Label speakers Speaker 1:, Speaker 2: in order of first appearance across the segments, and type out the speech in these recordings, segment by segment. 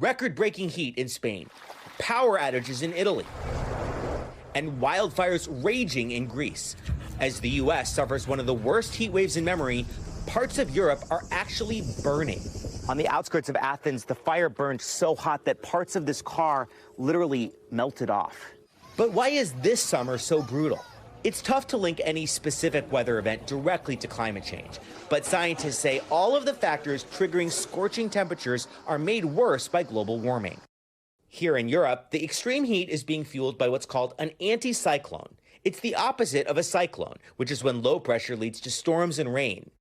Speaker 1: record-breaking heat in Spain, power outages in Italy, and wildfires raging in Greece. As the U.S. suffers one of the worst heat waves in memory, parts of Europe are actually burning. On the outskirts of Athens, the fire burned so hot that parts of this car literally melted off. But why is this summer so brutal? It's tough to link any specific weather event directly to climate change, but scientists say all of the factors triggering scorching temperatures are made worse by global warming. Here in Europe, the extreme heat is being fueled by what's called an anticyclone. It's the opposite of a cyclone, which is when low pressure leads to storms and rain.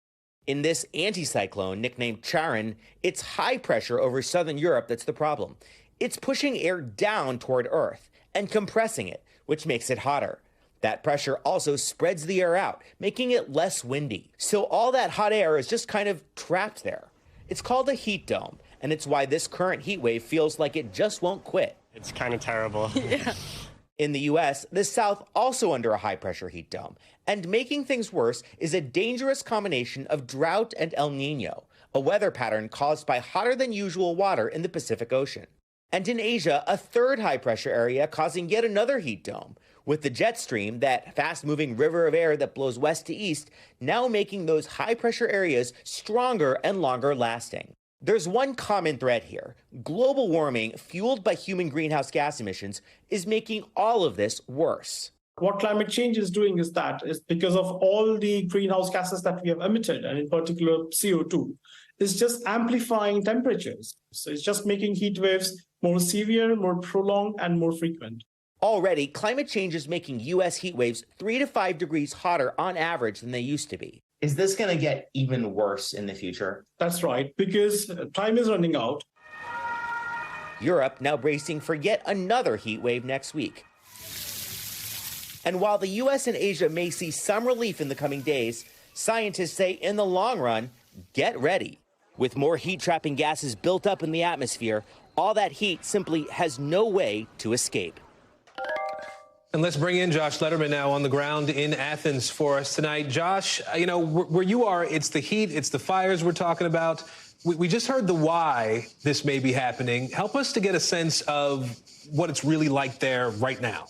Speaker 1: In this anticyclone, nicknamed Charon, it's high pressure over southern Europe that's the problem. It's pushing air down toward Earth and compressing it, which makes it hotter. That pressure also spreads the air out, making it less windy. So all that hot air is just kind of trapped there. It's called a heat dome, and it's why this current heat wave feels like it just won't quit.
Speaker 2: It's kind of terrible.
Speaker 1: Yeah. In the U.S., the South also under a high-pressure heat dome. And making things worse is a dangerous combination of drought and El Nino, a weather pattern caused by hotter-than-usual water in the Pacific Ocean. And in Asia, a third high-pressure area causing yet another heat dome, with the jet stream, that fast-moving river of air that blows west to east, now making those high-pressure areas stronger and longer-lasting. There's one common thread here. Global warming, fueled by human greenhouse gas emissions, is making all of this worse.
Speaker 3: What climate change is doing is because of all the greenhouse gases that we have emitted, and in particular CO2, is just amplifying temperatures. So it's just making heat waves more severe, more prolonged, and more frequent.
Speaker 1: Already, climate change is making U.S. heat waves 3 to 5 degrees hotter on average than they used to be.
Speaker 4: Is this going to get even worse in the future?
Speaker 3: That's right, because time is running out.
Speaker 1: Europe now bracing for yet another heat wave next week. And while the U.S. and Asia may see some relief in the coming days, scientists say in the long run, get ready. With more heat-trapping gases built up in the atmosphere, all that heat simply has no way to escape.
Speaker 5: And let's bring in Josh Lederman now on the ground in Athens for us tonight. Josh, you know, where you are, it's the heat, it's the fires we're talking about. We just heard the why this may be happening. Help us to get a sense of what it's really like there right now.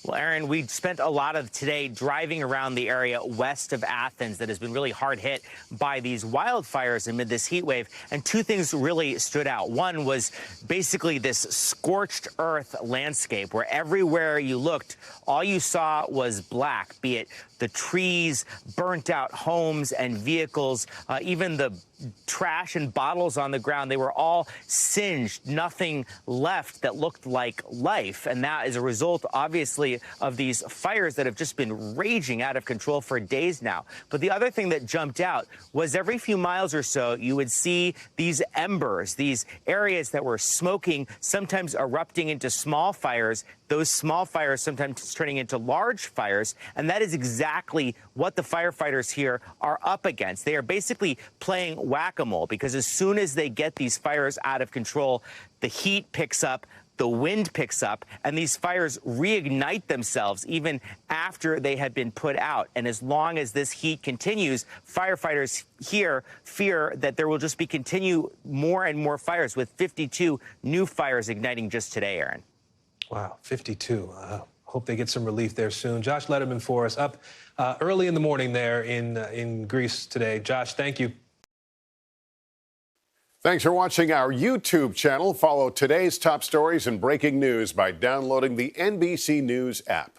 Speaker 1: Well, Aaron, we spent a lot of today driving around the area west of Athens that has been really hard hit by these wildfires amid this heat wave. And two things really stood out. One was basically this scorched earth landscape where everywhere you looked, all you saw was black, be it the trees, burnt out homes and vehicles, even the trash and bottles on the ground. They were all singed, nothing left that looked like life. And that is a result, obviously, of these fires that have just been raging out of control for days now. But the other thing that jumped out was every few miles or so, you would see these embers, these areas that were smoking, sometimes erupting into small fires. Those small fires sometimes turning into large fires, and that is exactly what the firefighters here are up against. They are basically playing whack-a-mole because as soon as they get these fires out of control, the heat picks up, the wind picks up, and these fires reignite themselves even after they had been put out. And as long as this heat continues, firefighters here fear that there will just be continue more and more fires, with 52 new fires igniting just today, Aaron.
Speaker 5: Wow, 52. Hope they get some relief there soon. Josh Lederman for us up early in the morning there in Greece today. Josh, thank you.
Speaker 6: Thanks for watching our YouTube channel. Follow today's top stories and breaking news by downloading the NBC News app.